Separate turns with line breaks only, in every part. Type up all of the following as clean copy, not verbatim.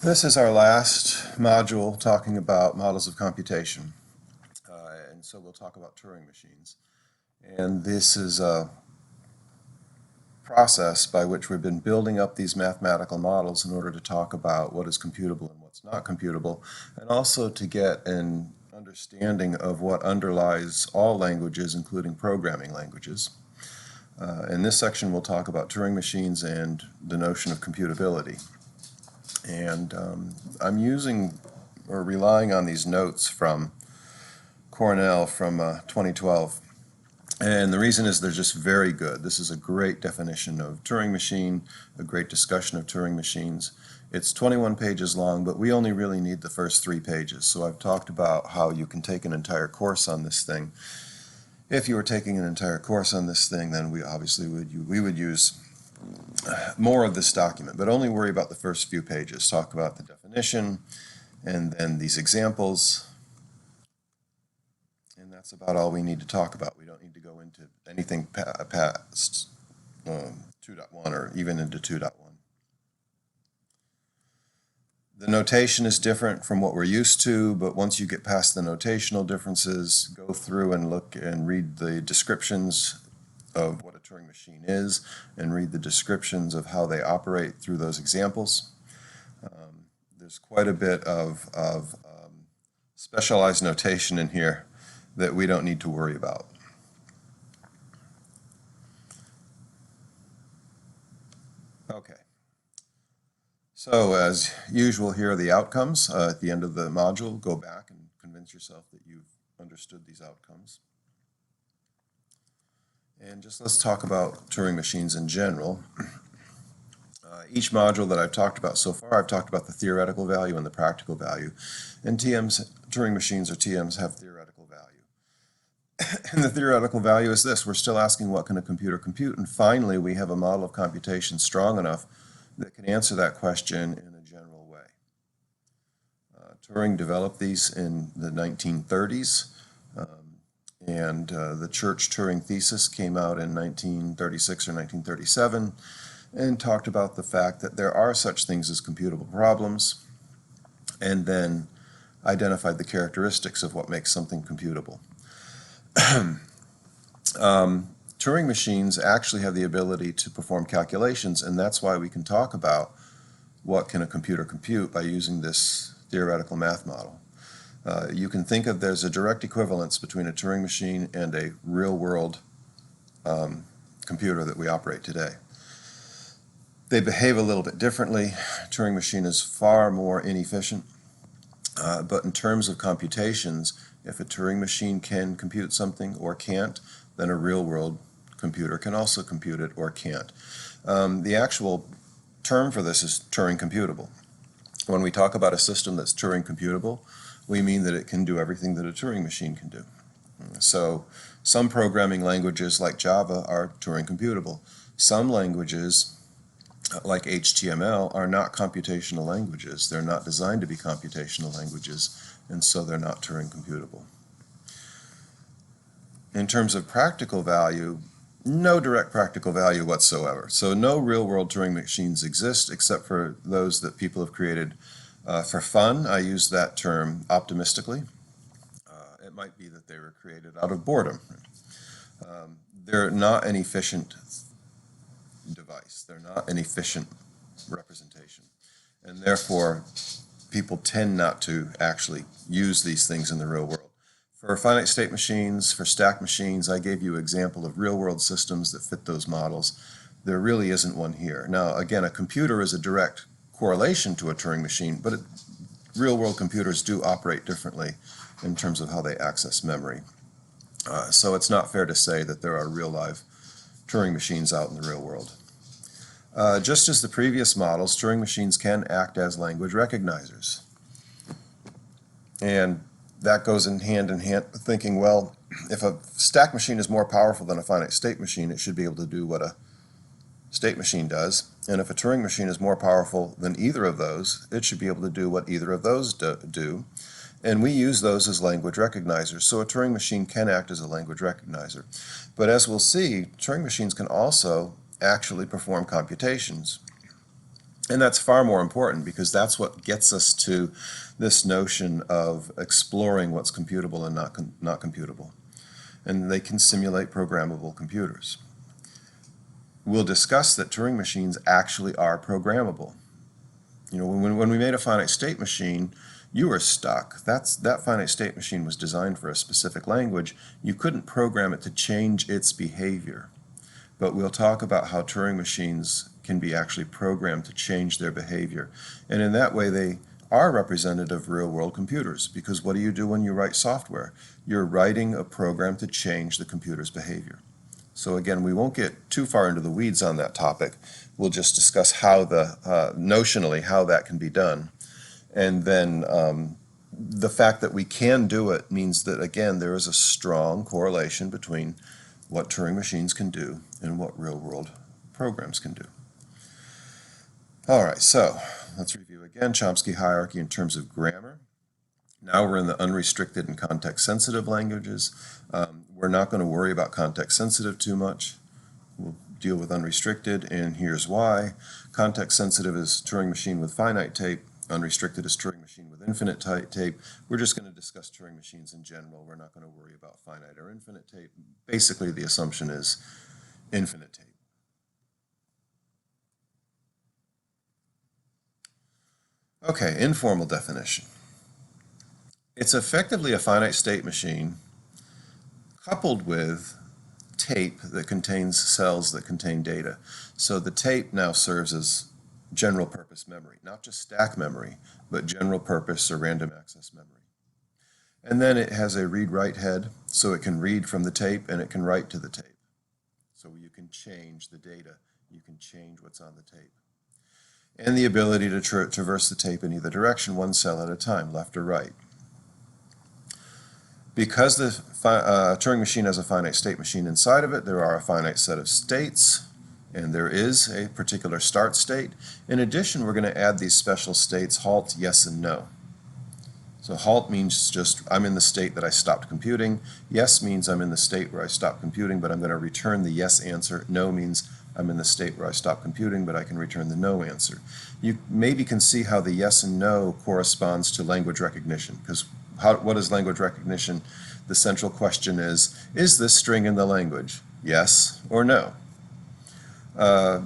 This is our last module talking about models of computation. And so we'll talk about Turing machines. And this is a process by which we've been building up these mathematical models in order to talk about what is computable and what's not computable, and also to get an understanding of what underlies all languages, including programming languages. In this section, we'll talk about Turing machines and the notion of computability. And I'm using or relying on these notes from Cornell from 2012. And the reason is they're just very good. This is a great definition of Turing machine, a great discussion of Turing machines. It's 21 pages long, but we only really need the first 3 pages. So I've talked about how you can take an entire course on this thing. If you were taking an entire course on this thing, then we obviously would use more of this document, but only worry about the first few pages. Talk about the definition and then these examples, and that's about all we need to talk about. We don't need to go into anything past 2.1 or even into 2.1. The notation is different from what we're used to, but once you get past the notational differences, go through and look and read the descriptions of what a Turing machine is and read the descriptions of how they operate through those examples. There's quite a bit of specialized notation in here that we don't need to worry about. Okay. So as usual, here are the outcomes. At the end of the module, go back and convince yourself that you've understood these outcomes. And just let's talk about Turing machines in general. Each module that I've talked about so far, I've talked about the theoretical value and the practical value. And Turing machines or TMs have theoretical value. And the theoretical value is this: we're still asking what can a computer compute, and finally we have a model of computation strong enough that can answer that question in a general way. Turing developed these in the 1930s. And the Church-Turing thesis came out in 1936 or 1937 and talked about the fact that there are such things as computable problems, and then identified the characteristics of what makes something computable. Turing machines actually have the ability to perform calculations, and that's why we can talk about what can a computer compute by using this theoretical math model. You can think of there's a direct equivalence between a Turing machine and a real-world computer that we operate today. They behave a little bit differently. Turing machine is far more inefficient, but in terms of computations, if a Turing machine can compute something or can't, then a real-world computer can also compute it or can't. The actual term for this is Turing computable. When we talk about a system that's Turing computable, we mean that it can do everything that a Turing machine can do. So some programming languages like Java are Turing computable. Some languages like HTML are not computational languages. They're not designed to be computational languages, and so they're not Turing computable. In terms of practical value, no direct practical value whatsoever. So no real-world Turing machines exist except for those that people have created for fun. I use that term optimistically. It might be that they were created out of boredom. They're not an efficient device. They're not an efficient representation. And therefore, people tend not to actually use these things in the real world. For finite state machines, for stack machines, I gave you an example of real-world systems that fit those models. There really isn't one here. Now, again, a computer is a direct correlation to a Turing machine, but real-world computers do operate differently in terms of how they access memory. So it's not fair to say that there are real live Turing machines out in the real world. Just as the previous models, Turing machines can act as language recognizers. And that goes in hand thinking, well, if a stack machine is more powerful than a finite state machine, it should be able to do what a state machine does. And if a Turing machine is more powerful than either of those, it should be able to do what either of those do. And we use those as language recognizers. So a Turing machine can act as a language recognizer. But as we'll see, Turing machines can also actually perform computations. And that's far more important because that's what gets us to this notion of exploring what's computable and not computable. And they can simulate programmable computers. We'll discuss that Turing machines actually are programmable. You know, when we made a finite state machine, you were stuck. That finite state machine was designed for a specific language. You couldn't program it to change its behavior. But we'll talk about how Turing machines can be actually programmed to change their behavior. And in that way, they are representative of real-world computers, because what do you do when you write software? You're writing a program to change the computer's behavior. So again, we won't get too far into the weeds on that topic. We'll just discuss how notionally how that can be done. And then the fact that we can do it means that, again, there is a strong correlation between what Turing machines can do and what real-world programs can do. All right, so let's review again Chomsky hierarchy in terms of grammar. Now we're in the unrestricted and context-sensitive languages. We're not going to worry about context-sensitive too much. We'll deal with unrestricted, and here's why. Context-sensitive is Turing machine with finite tape. Unrestricted is Turing machine with infinite tape. We're just going to discuss Turing machines in general. We're not going to worry about finite or infinite tape. Basically, the assumption is infinite tape. Okay, informal definition. It's effectively a finite state machine coupled with tape that contains cells that contain data. So the tape now serves as general purpose memory, not just stack memory, but general purpose or random access memory. And then it has a read-write head, so it can read from the tape and it can write to the tape. So you can change the data, you can change what's on the tape. And the ability to traverse the tape in either direction, one cell at a time, left or right. Because the Turing machine has a finite state machine inside of it, there are a finite set of states, and there is a particular start state. In addition, we're going to add these special states, halt, yes, and no. So halt means just I'm in the state that I stopped computing. Yes means I'm in the state where I stopped computing, but I'm going to return the yes answer. No means I'm in the state where I stopped computing, but I can return the no answer. You maybe can see how the yes and no corresponds to language recognition, because what is language recognition? The central question is this string in the language? Yes or no?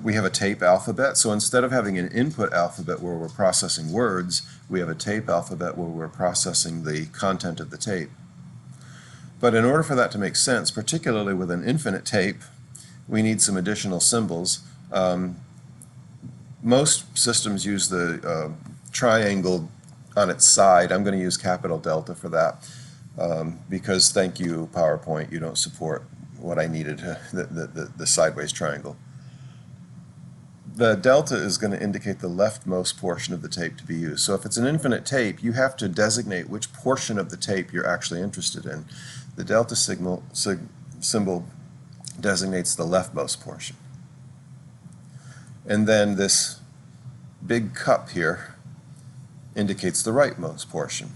We have a tape alphabet, so instead of having an input alphabet where we're processing words, we have a tape alphabet where we're processing the content of the tape. But in order for that to make sense, particularly with an infinite tape, we need some additional symbols. Most systems use the triangle on its side. I'm going to use capital delta for that because, thank you, PowerPoint, you don't support what I needed, the sideways triangle. The delta is going to indicate the leftmost portion of the tape to be used. So if it's an infinite tape, you have to designate which portion of the tape you're actually interested in. The delta symbol designates the leftmost portion. And then this big cup here indicates the rightmost portion.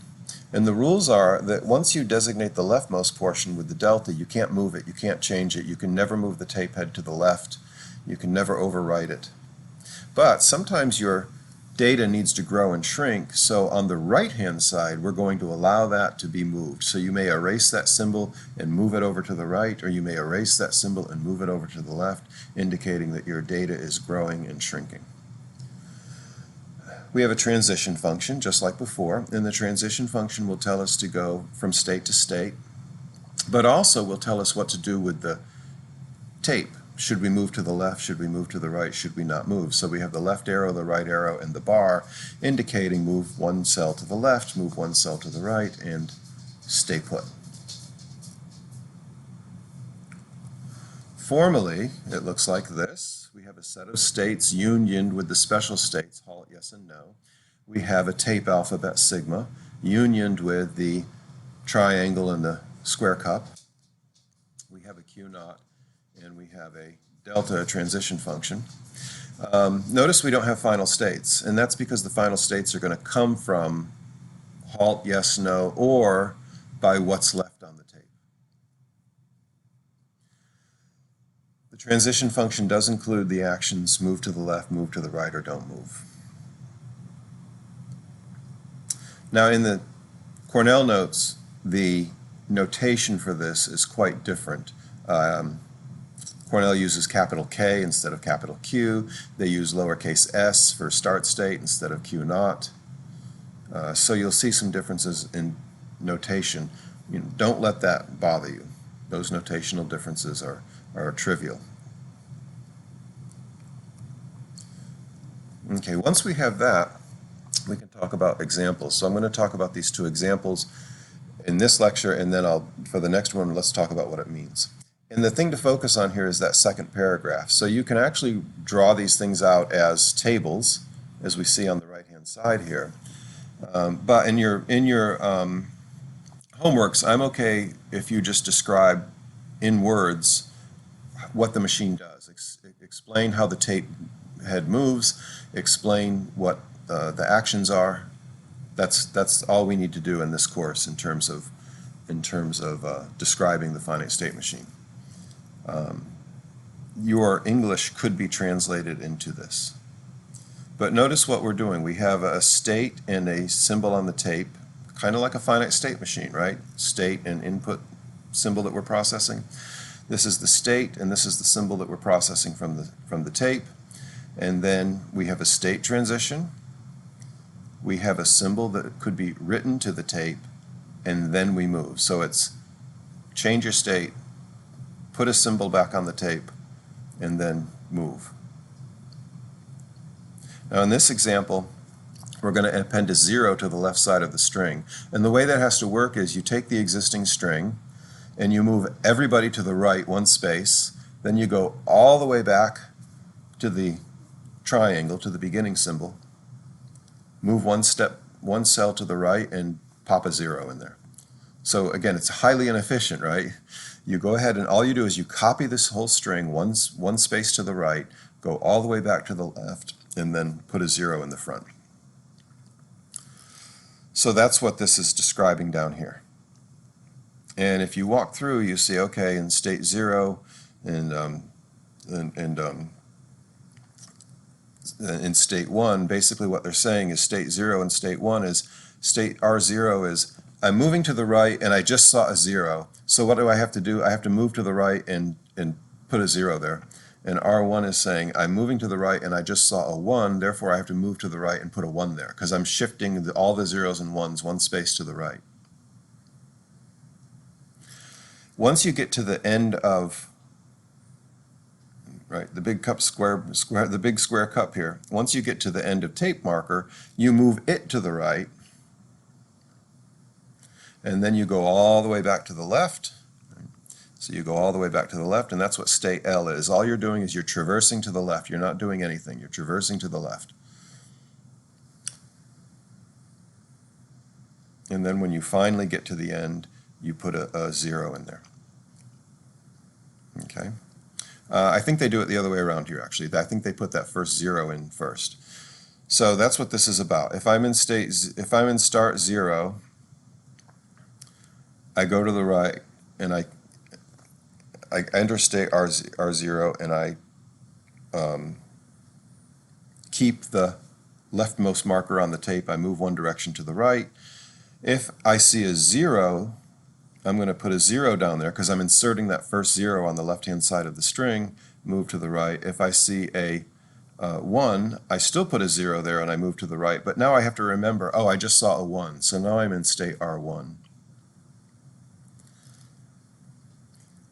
And the rules are that once you designate the leftmost portion with the delta, you can't move it, you can't change it, you can never move the tape head to the left, you can never overwrite it. But sometimes your data needs to grow and shrink, so on the right-hand side, we're going to allow that to be moved. So you may erase that symbol and move it over to the right, or you may erase that symbol and move it over to the left, indicating that your data is growing and shrinking. We have a transition function, just like before, and the transition function will tell us to go from state to state, but also will tell us what to do with the tape. Should we move to the left? Should we move to the right? Should we not move? So we have the left arrow, the right arrow, and the bar indicating move one cell to the left, move one cell to the right, and stay put. Formally, it looks like this. We have a set of states unioned with the special states, halt, yes, and no. We have a tape alphabet sigma unioned with the triangle and the square cup. We have a Q naught, and we have a delta transition function. Notice we don't have final states, and that's because the final states are going to come from halt, yes, no, or by what's left on the tape. The transition function does include the actions move to the left, move to the right, or don't move. Now in the Cornell notes, the notation for this is quite different. Cornell uses capital K instead of capital Q. They use lowercase s for start state instead of Q naught. So you'll see some differences in notation. Don't let that bother you. Those notational differences are trivial. Okay, once we have that, we can talk about examples. So I'm going to talk about these two examples in this lecture, and then for the next one, let's talk about what it means. And the thing to focus on here is that second paragraph. So you can actually draw these things out as tables, as we see on the right-hand side here. But in your homeworks, I'm okay if you just describe in words what the machine does. Explain how the tape head moves, explain what the actions are. That's all we need to do in this course in terms of describing the finite state machine. Your English could be translated into this. But notice what we're doing. We have a state and a symbol on the tape, kind of like a finite state machine, right? State and input symbol that we're processing. This is the state, and this is the symbol that we're processing from the tape. And then we have a state transition. We have a symbol that could be written to the tape, and then we move. So it's change your state, put a symbol back on the tape, and then move. Now in this example, we're going to append a 0 to the left side of the string. And the way that has to work is you take the existing string and you move everybody to the right one space, then you go all the way back to the triangle, to the beginning symbol, move one cell to the right, and pop a 0 in there. So again, it's highly inefficient, right? You go ahead and all you do is you copy this whole string one space to the right, go all the way back to the left, and then put a 0 in the front. So that's what this is describing down here. And if you walk through, you see, okay, in state 0 and in state 1, basically what they're saying is state 0 and state 1 is state R0 is I'm moving to the right and I just saw a 0. So what do I have to do? I have to move to the right and put a 0 there. And R1 is saying I'm moving to the right and I just saw a 1, therefore I have to move to the right and put a 1 there because I'm shifting all the 0s and 1s one space to the right. Once you get to the end of the big cup the big square cup here, once you get to the end of tape marker, you move it to the right, and then you go all the way back to the left. So you go all the way back to the left, and that's what state L is. All you're doing is you're traversing to the left. You're not doing anything. You're traversing to the left. And then when you finally get to the end, you put a 0 in there. Okay. I think they do it the other way around here, actually. I think they put that first 0 in first. So that's what this is about. If I'm in start 0, I go to the right and I enter state R0 and I keep the leftmost marker on the tape. I move one direction to the right. If I see a 0, I'm going to put a 0 down there because I'm inserting that first 0 on the left-hand side of the string, move to the right. If I see a 1, I still put a 0 there and I move to the right, but now I have to remember, oh, I just saw a 1, so now I'm in state R1.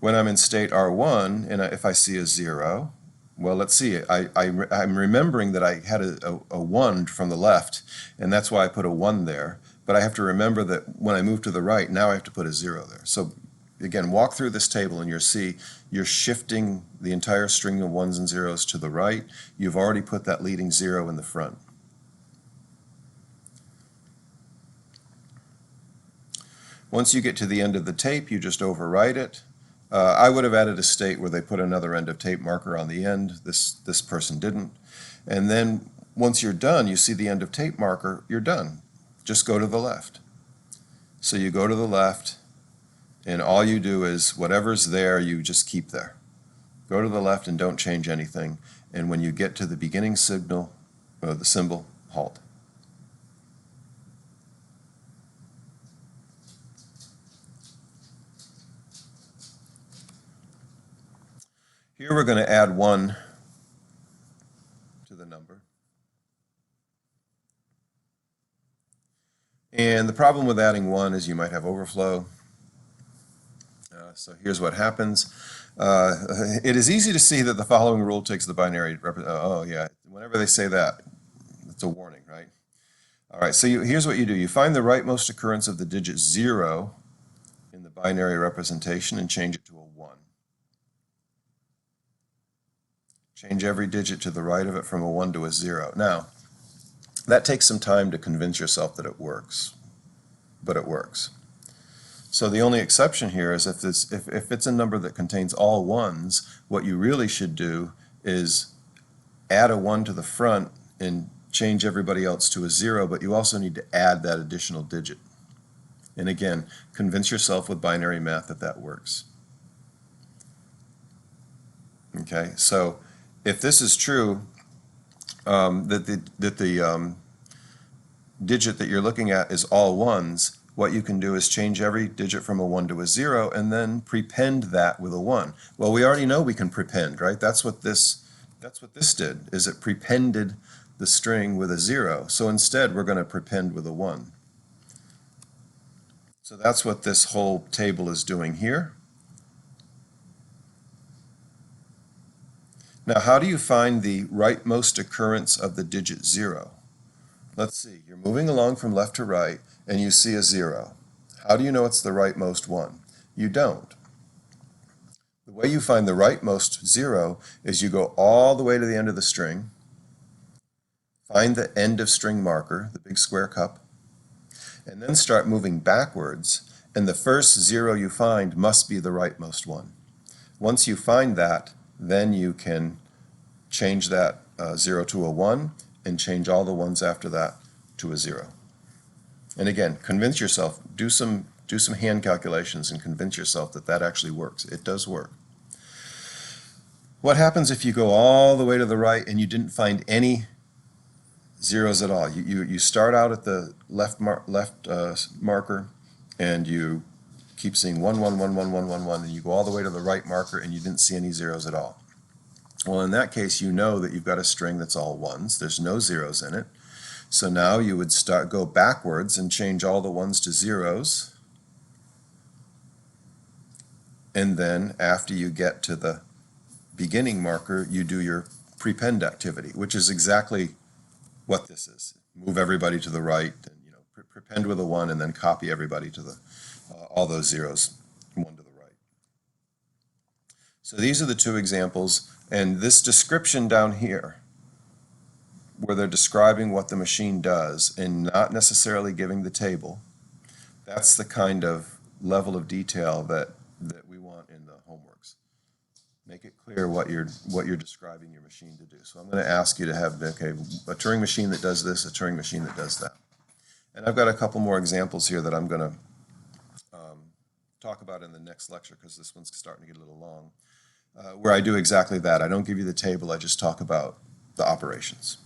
When I'm in state R1 and if I see a 0, well, let's see, I'm remembering that I had a 1 from the left, and that's why I put a 1 there. But I have to remember that when I move to the right, now I have to put a 0 there. So again, walk through this table and you'll see you're shifting the entire string of 1s and 0s to the right. You've already put that leading 0 in the front. Once you get to the end of the tape, you just overwrite it. I would have added a state where they put another end of tape marker on the end. This person didn't. And then once you're done, you see the end of tape marker, you're done. Just go to the left. So you go to the left, and all you do is whatever's there, you just keep there. go to the left and don't change anything. And when you get to the beginning signal, or the symbol, halt. Here we're going to add 1 to the number. And the problem with adding 1 is you might have overflow. So here's what happens. It is easy to see that the following rule takes the binary. Oh yeah, whenever they say that, it's a warning, right? All right, so here's what you do. You find the rightmost occurrence of the digit 0 in the binary representation and change it to a 1. Change every digit to the right of it from a 1 to a 0. Now, that takes some time to convince yourself that it works, but it works. So the only exception here is if it's a number that contains all 1s, what you really should do is add a 1 to the front and change everybody else to a 0, but you also need to add that additional digit. And again, convince yourself with binary math that that works. Okay, so if this is true, that the digit that you're looking at is all 1s, what you can do is change every digit from a 1 to a 0 and then prepend that with a 1. Well, we already know we can prepend, right? That's what this did, is it prepended the string with a 0. So instead, we're going to prepend with a 1. So that's what this whole table is doing here. Now, how do you find the rightmost occurrence of the digit 0? Let's see, you're moving along from left to right and you see a 0. How do you know it's the rightmost one? You don't. The way you find the rightmost 0 is you go all the way to the end of the string, find the end of string marker, the big square cup, and then start moving backwards, and the first 0 you find must be the rightmost one. Once you find that, then you can change that 0 to a 1 and change all the ones after that to a 0. And again, convince yourself, do some hand calculations and convince yourself that that actually works. It does work. What happens if you go all the way to the right and you didn't find any zeros at all? You start out at the left marker and you keep seeing 1, 1, 1, 1, 1, 1, 1, and you go all the way to the right marker and you didn't see any zeros at all. Well, in that case, you know that you've got a string that's all 1s. There's no zeros in it. So now you would go backwards and change all the 1s to 0s. And then after you get to the beginning marker, you do your prepend activity, which is exactly what this is. Move everybody to the right, and prepend with a 1, and then copy everybody to the all those zeros, 1 to the right. So these are the two examples, and this description down here, where they're describing what the machine does and not necessarily giving the table, that's the kind of level of detail that we want in the homeworks. Make it clear what you're describing your machine to do. So I'm going to ask you to have, okay, a Turing machine that does this, a Turing machine that does that. And I've got a couple more examples here that I'm going to talk about in the next lecture, because this one's starting to get a little long, where I do exactly that. I don't give you the table, I just talk about the operations.